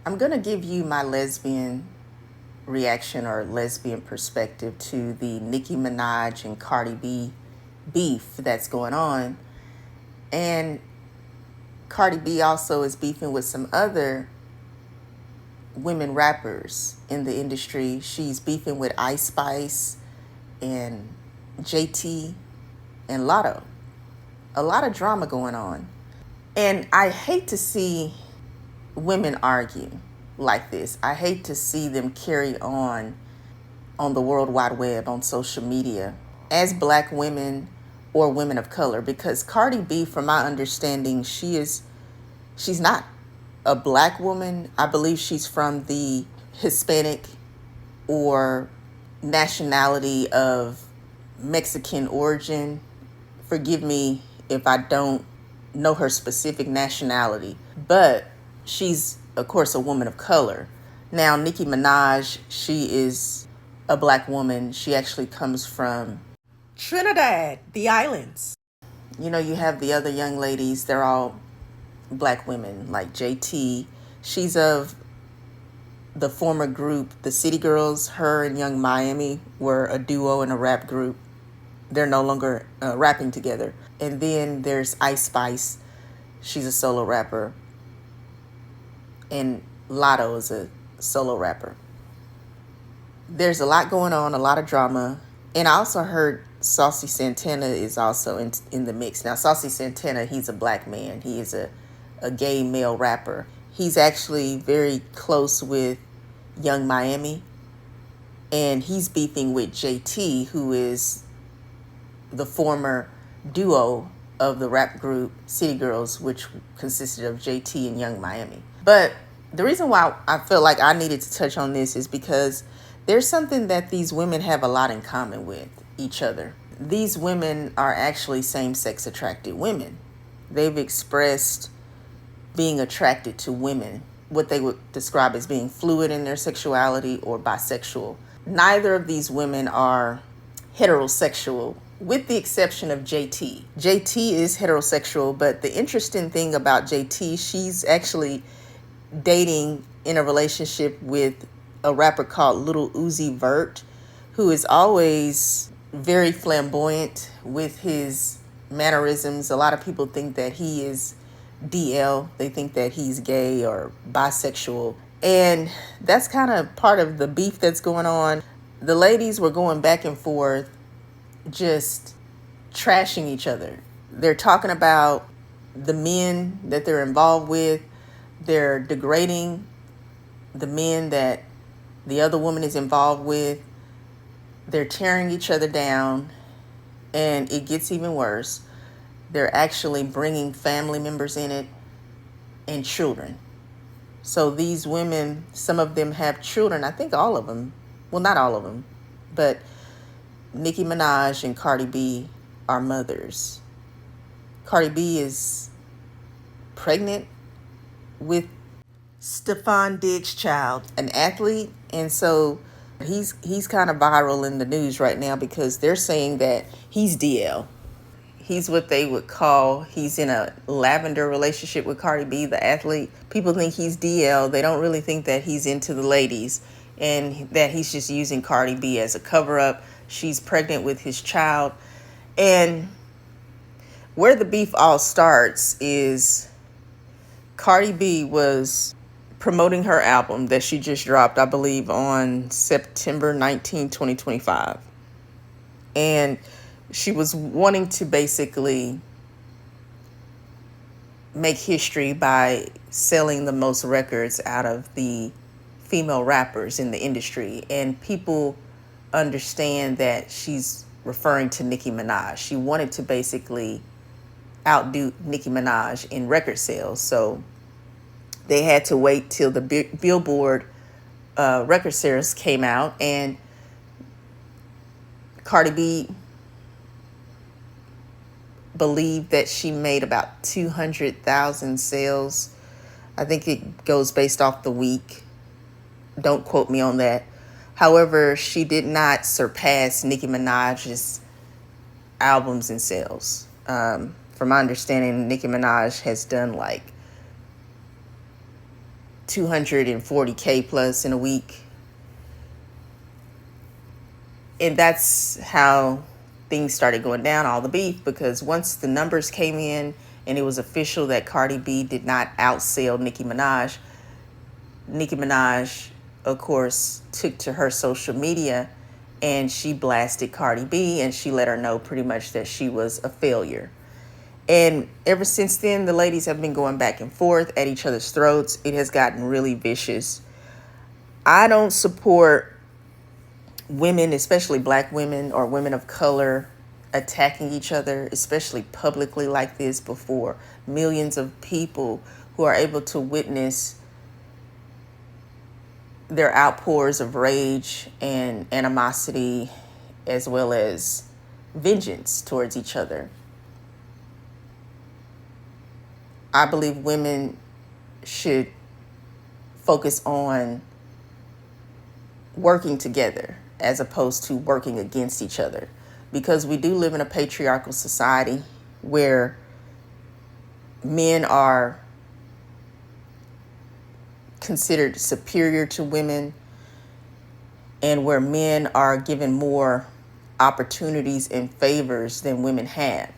I'm going to give you my lesbian reaction or lesbian perspective to the Nicki Minaj and Cardi B beef that's going on. And Cardi B also is beefing with some other women rappers in the industry. She's beefing with Ice Spice and JT and Lotto. A lot of drama going on. And I hate to see women argue like this. I hate to see them carry on the World Wide Web, on social media, as black women or women of color. Because Cardi B, from my understanding, she's not a black woman. I believe she's from the Hispanic or nationality of Mexican origin. Forgive me if I don't know her specific nationality, but she's, of course, a woman of color. Now, Nicki Minaj, she is a black woman. She actually comes from Trinidad, the islands. You know, you have the other young ladies, they're all black women, like JT. She's of the former group, the City Girls. Her and Young Miami were a duo in a rap group. They're no longer rapping together. And then there's Ice Spice. She's a solo rapper. And Lotto is a solo rapper. There's a lot going on, a lot of drama. And I also heard Saucy Santana is also in the mix. Now, Saucy Santana, he's a black man. He is a gay male rapper. He's actually very close with Young Miami. And he's beefing with JT, who is the former duo of the rap group City Girls, which consisted of JT and Young Miami. But the reason why I feel like I needed to touch on this is because there's something that these women have a lot in common with each other. These women are actually same-sex attracted women. They've expressed being attracted to women, what they would describe as being fluid in their sexuality or bisexual. Neither of these women are heterosexual, with the exception of JT. JT is heterosexual, but the interesting thing about JT, she's actually dating in a relationship with a rapper called Lil Uzi Vert, who is always very flamboyant with his mannerisms. A lot of people think that he is DL. They think that he's gay or bisexual. And that's kind of part of the beef that's going on. The ladies were going back and forth, just trashing each other. They're talking about the men that they're involved with. They're degrading the men that the other woman is involved with. They're tearing each other down, and it gets even worse. They're actually bringing family members in it and children. So these women, some of them have children. I think all of them. Well, not all of them, but Nicki Minaj and Cardi B are mothers. Cardi B is pregnant with Stephon Diggs' child, an athlete, and so he's kind of viral in the news right now because they're saying that he's DL. He's what they would call, he's in a lavender relationship with Cardi B, the athlete. People think he's DL. They don't really think that he's into the ladies and that he's just using Cardi B as a cover-up. She's pregnant with his child. And where the beef all starts is Cardi B was promoting her album that she just dropped, I believe, on September 19, 2025. And she was wanting to basically make history by selling the most records out of the female rappers in the industry. And people understand that she's referring to Nicki Minaj. She wanted to basically outdo Nicki Minaj in record sales. So they had to wait till the Billboard record sales came out, and Cardi B believed that she made about 200,000 sales. I think it goes based off the week. Don't quote me on that. However, she did not surpass Nicki Minaj's albums in sales. From my understanding, Nicki Minaj has done like 240K plus in a week. And that's how things started going down, all the beef, because once the numbers came in and it was official that Cardi B did not outsell Nicki Minaj, of course, took to her social media and she blasted Cardi B and she let her know pretty much that she was a failure. And ever since then, the ladies have been going back and forth at each other's throats. It has gotten really vicious. I don't support women, especially black women or women of color, attacking each other, especially publicly like this before millions of people who are able to witness their outpours of rage and animosity as well as vengeance towards each other. I believe women should focus on working together as opposed to working against each other, because we do live in a patriarchal society where men are considered superior to women and where men are given more opportunities and favors than women have.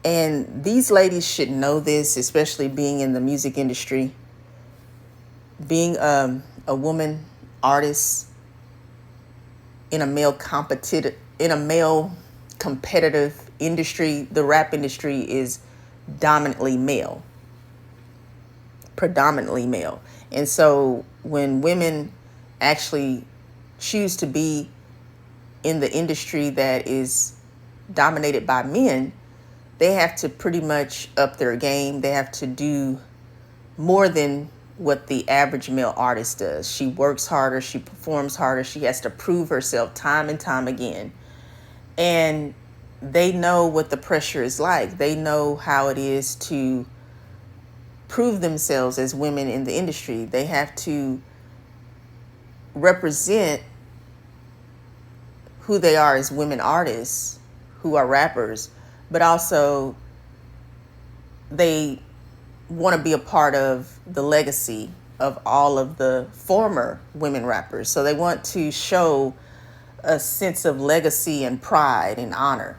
And these ladies should know this, especially being in the music industry, being a woman artist in a male competitive industry. The rap industry is predominantly male. And so when women actually choose to be in the industry that is dominated by men, they have to pretty much up their game. They have to do more than what the average male artist does. She works harder, she performs harder, she has to prove herself time and time again. And they know what the pressure is like. They know how it is to prove themselves as women in the industry. They have to represent who they are as women artists who are rappers, but also they want to be a part of the legacy of all of the former women rappers. So they want to show a sense of legacy and pride and honor.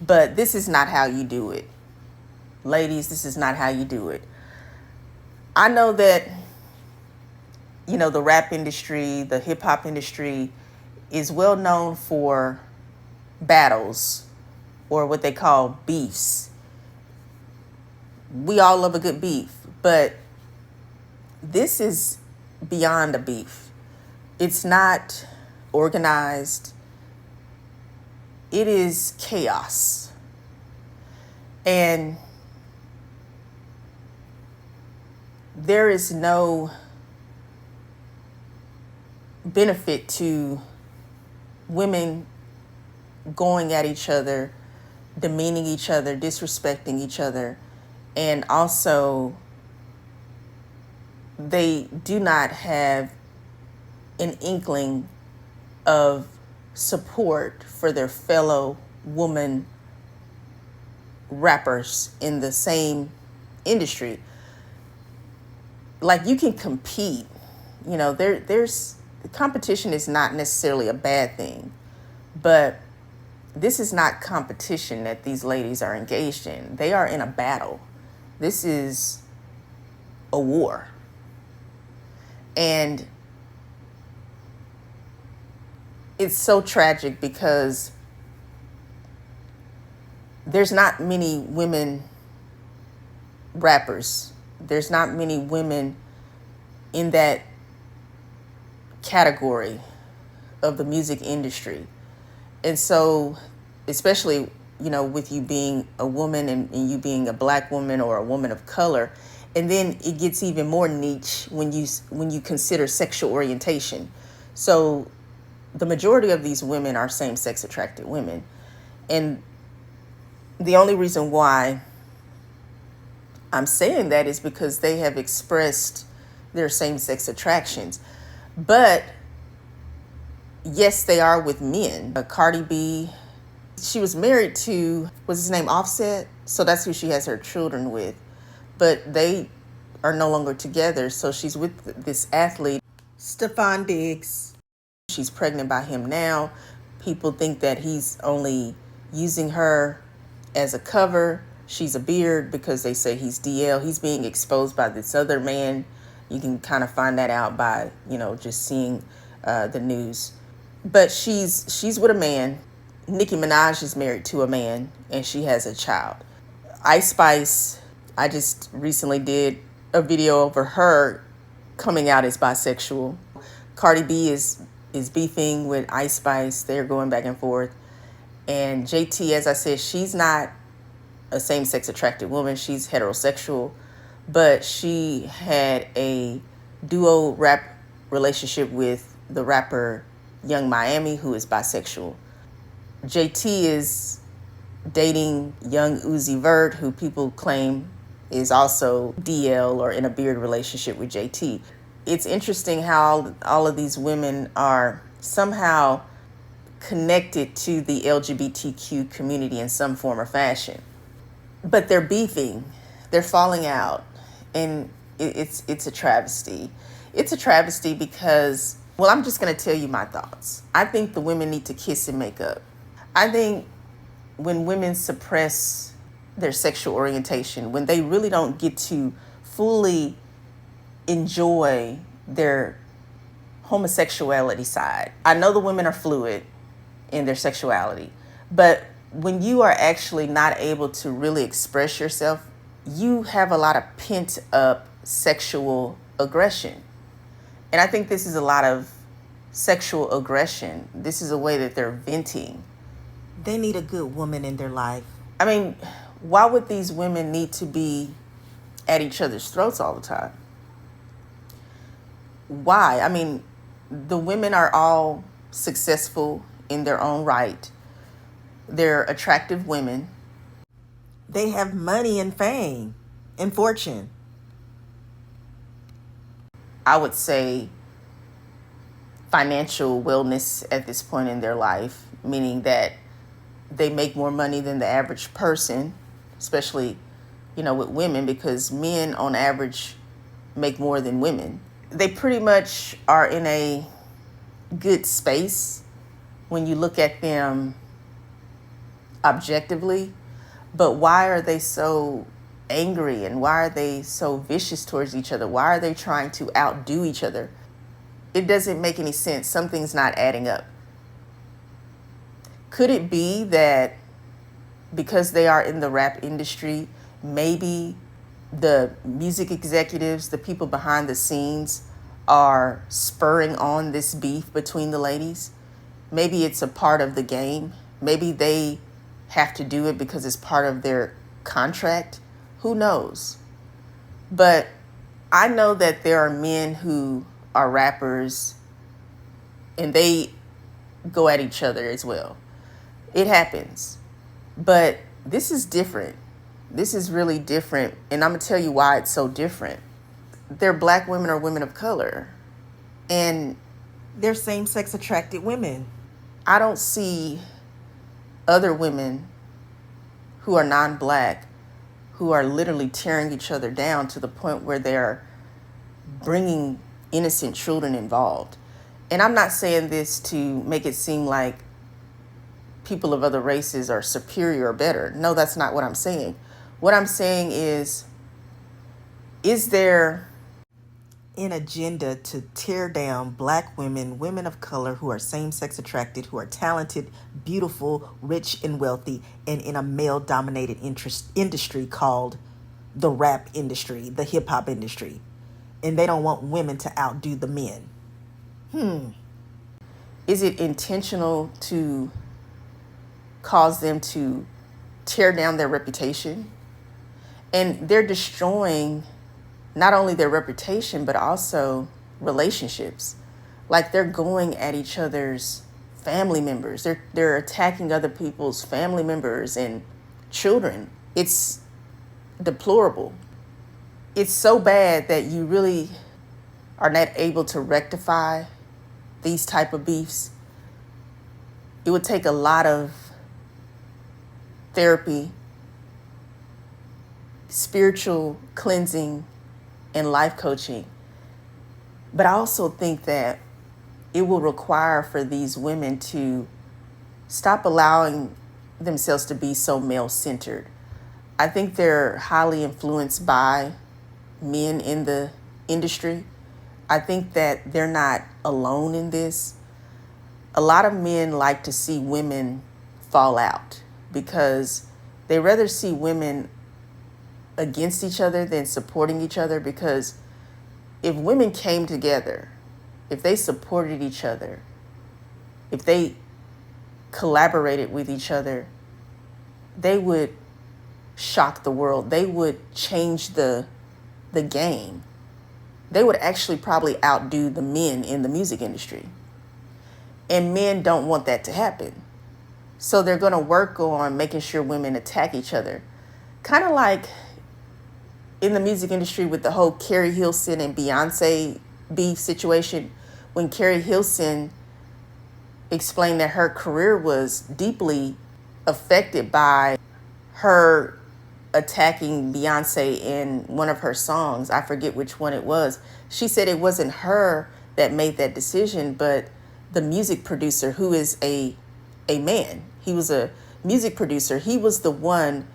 But this is not how you do it. Ladies, this is not how you do it. I know that, the rap industry, the hip hop industry is well known for battles or what they call beefs. We all love a good beef, but this is beyond a beef. It's not organized. It is chaos. And there is no benefit to women going at each other, demeaning each other, disrespecting each other. And also, they do not have an inkling of support for their fellow woman rappers in the same industry. Like, you can compete, there's competition is not necessarily a bad thing, but this is not competition that these ladies are engaged in. They are in a battle. This is a war. And it's so tragic because there's not many women rappers. There's not many women in that category of the music industry. And so, especially, with you being a woman and you being a black woman or a woman of color, and then it gets even more niche when you consider sexual orientation. So the majority of these women are same-sex attracted women. And the only reason why I'm saying that is because they have expressed their same-sex attractions. But yes, they are with men. Cardi B, she was married to, what's his name, Offset? So that's who she has her children with. But they are no longer together. So she's with this athlete, Stefan Diggs. she's pregnant by him now. People think that he's only using her as a cover. She's a beard because they say he's DL. He's being exposed by this other man. You can kind of find that out by, just seeing the news. But she's with a man. Nicki Minaj is married to a man, and she has a child. Ice Spice, I just recently did a video over her coming out as bisexual. Cardi B is beefing with Ice Spice. They're going back and forth. And JT, as I said, she's not a same-sex attracted woman. She's heterosexual. But she had a duo rap relationship with the rapper Young Miami, who is bisexual. JT is dating Young Uzi Vert, who people claim is also DL or in a beard relationship with JT. It's interesting how all of these women are somehow connected to the LGBTQ community in some form or fashion. But they're beefing, they're falling out, and it's a travesty. It's a travesty because, well, I'm just going to tell you my thoughts. I think the women need to kiss and make up. I think when women suppress their sexual orientation, when they really don't get to fully enjoy their homosexuality side. I know the women are fluid in their sexuality, but when you are actually not able to really express yourself, you have a lot of pent up sexual aggression. And I think this is a lot of sexual aggression. This is a way that they're venting. They need a good woman in their life. I mean, why would these women need to be at each other's throats all the time? Why? I mean, the women are all successful in their own right. They're attractive women. They have money and fame and fortune. I would say financial wellness at this point in their life, meaning that they make more money than the average person, especially, with women, because men on average make more than women. They pretty much are in a good space when you look at them objectively. But why are they so angry, and why are they so vicious towards each other? Why are they trying to outdo each other? It doesn't make any sense. Something's not adding up. Could it be that because they are in the rap industry, maybe the music executives, the people behind the scenes, are spurring on this beef between the ladies? Maybe it's a part of the game. Maybe they have to do it because it's part of their contract. Who knows? But I know that there are men who are rappers and they go at each other as well. It happens. But this is different. This is really different. And I'm going to tell you why it's so different. They're black women or women of color. And They're same-sex attracted women. I don't see other women who are non-black who are literally tearing each other down to the point where they're bringing innocent children involved. And I'm not saying this to make it seem like people of other races are superior or better. No, that's not what I'm saying. What I'm saying is there an agenda to tear down black women, women of color who are same-sex attracted, who are talented, beautiful, rich, and wealthy, and in a male-dominated industry called the rap industry, the hip-hop industry. And they don't want women to outdo the men. Is it intentional to cause them to tear down their reputation? And they're destroying not only their reputation, but also relationships. Like, they're going at each other's family members. They're attacking other people's family members and children. It's deplorable. It's so bad that you really are not able to rectify these type of beefs. It would take a lot of therapy, spiritual cleansing, and life coaching. But I also think that it will require for these women to stop allowing themselves to be so male-centered. I think they're highly influenced by men in the industry. I think that they're not alone in this. A lot of men like to see women fall out because they rather see women against each other than supporting each other, because if women came together, if they supported each other, if they collaborated with each other, they would shock the world. They would change the game. They would actually probably outdo the men in the music industry. And men don't want that to happen. So they're going to work on making sure women attack each other. Kind of like in the music industry with the whole Carrie Hilson and Beyonce beef situation, when Carrie Hilson explained that her career was deeply affected by her attacking Beyonce in one of her songs. I forget which one it was. She said it wasn't her that made that decision, but the music producer, who is a man. He was a music producer. He was the one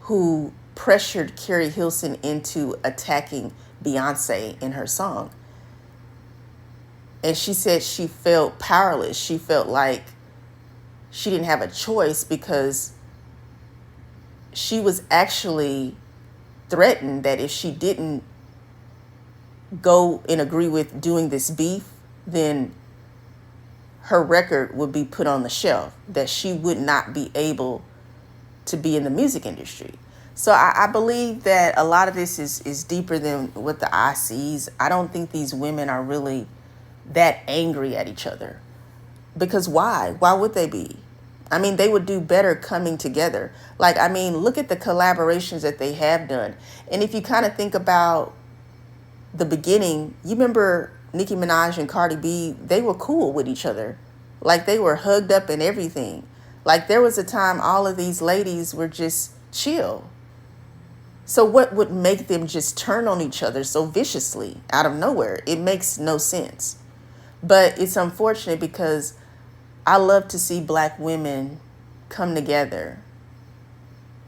who pressured Carrie Hilson into attacking Beyonce in her song. And she said she felt powerless. She felt like she didn't have a choice because she was actually threatened that if she didn't go and agree with doing this beef, then her record would be put on the shelf, that she would not be able to be in the music industry. So I believe that a lot of this is deeper than what the eye sees. I don't think these women are really that angry at each other. Because why? Why would they be? I mean, they would do better coming together. Like, I mean, look at the collaborations that they have done. And if you kind of think about the beginning, you remember Nicki Minaj and Cardi B, they were cool with each other. Like, they were hugged up and everything. Like, there was a time all of these ladies were just chill. So what would make them just turn on each other so viciously out of nowhere? It makes no sense. But it's unfortunate because I love to see Black women come together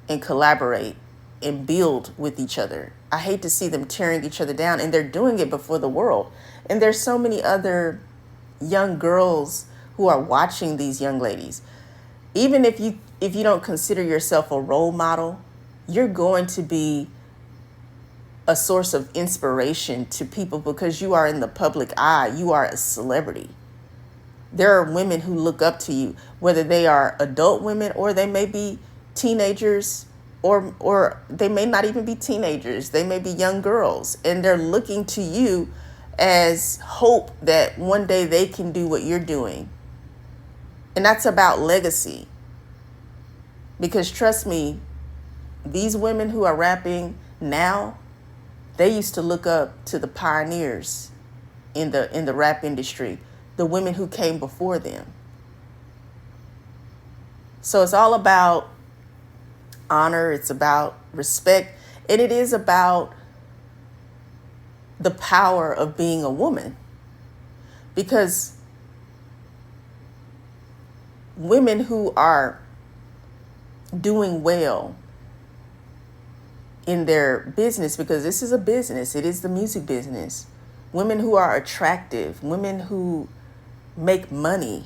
and collaborate and build with each other. I hate to see them tearing each other down, and they're doing it before the world. And there's so many other young girls who are watching these young ladies. Even if you don't consider yourself a role model, you're going to be a source of inspiration to people because you are in the public eye. You are a celebrity. There are women who look up to you, whether they are adult women or they may be teenagers, or they may not even be teenagers. They may be young girls, and they're looking to you as hope that one day they can do what you're doing. And that's about legacy. Because trust me, these women who are rapping now, they used to look up to the pioneers in the rap industry, the women who came before them. So it's all about honor, it's about respect, and it is about the power of being a woman. Because women who are doing well in their business, because this is a business, it is the music business. Women who are attractive, women who make money,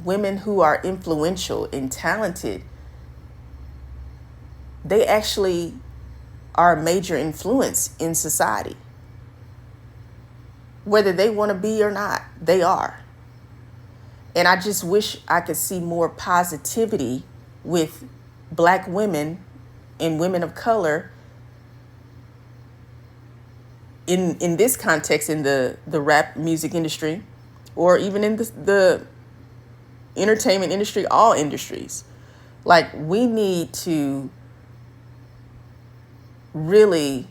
women who are influential and talented, they actually are a major influence in society. Whether they want to be or not, they are. And I just wish I could see more positivity with Black women and women of color in this context, in the rap music industry, or even in the entertainment industry, all industries. Like, we need to really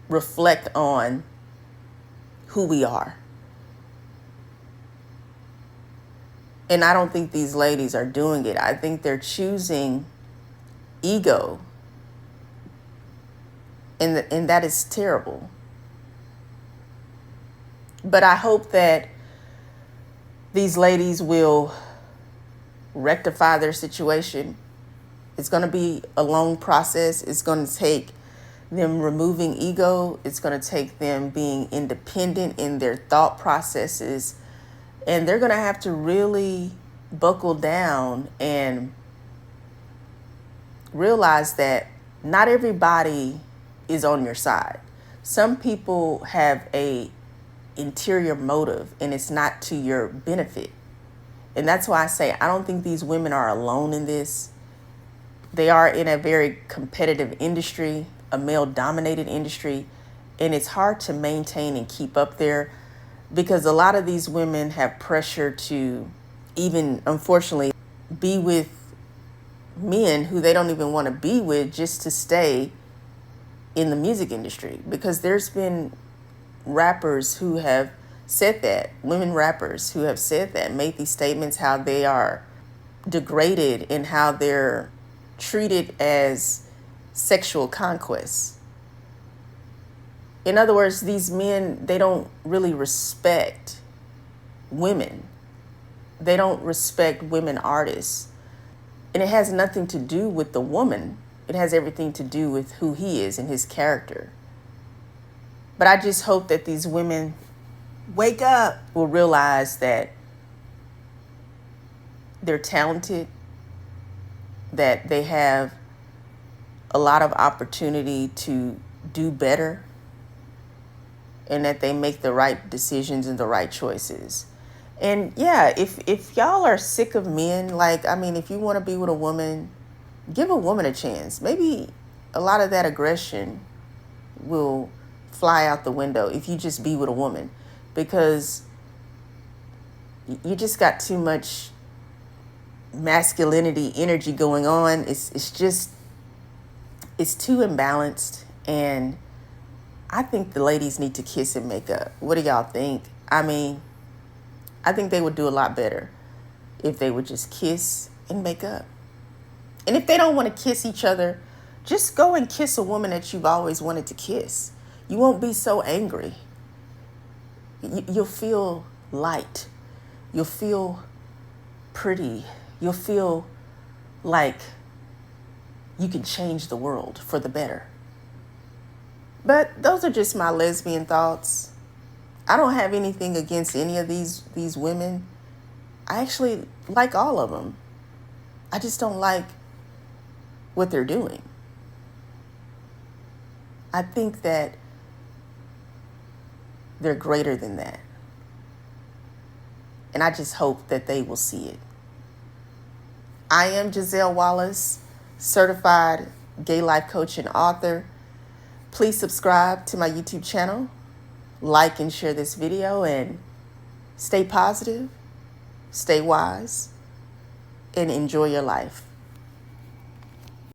reflect on who we are. And I don't think these ladies are doing it. I think they're choosing ego And that is terrible. But I hope that these ladies will rectify their situation. It's going to be a long process. It's going to take them removing ego. It's going to take them being independent in their thought processes. And they're going to have to really buckle down and realize that not everybody is on your side. Some people have a interior motive, and it's not to your benefit. And that's why I say I don't think these women are alone in this. They are in a very competitive industry, a male-dominated industry, and it's hard to maintain and keep up there because a lot of these women have pressure to even, unfortunately, be with men who they don't even want to be with just to stay in the music industry. Because there's been rappers who have said that, women rappers who have said that, made these statements how they are degraded and how they're treated as sexual conquests. In other words, these men, they don't really respect women. They don't respect women artists. And it has nothing to do with the woman. It has everything to do with who he is and his character. But I just hope that these women Wake up. will realize that they're talented, that they have a lot of opportunity to do better, and that they make the right decisions and the right choices. And yeah, if y'all are sick of men, if you want to be with a woman, give a woman a chance. Maybe a lot of that aggression will fly out the window if you just be with a woman, because you just got too much masculinity energy going on. It's too imbalanced, and I think the ladies need to kiss and make up. What do y'all think? I think they would do a lot better if they would just kiss and make up. And if they don't want to kiss each other, just go and kiss a woman that you've always wanted to kiss. You won't be so angry. You'll feel light. You'll feel pretty. You'll feel like you can change the world for the better. But those are just my lesbian thoughts. I don't have anything against any of these women. I actually like all of them. I just don't like what they're doing. I think that they're greater than that. And I just hope that they will see it. I am Giselle Wallace, certified gay life coach and author. Please subscribe to my YouTube channel, like and share this video, and stay positive, stay wise, and enjoy your life.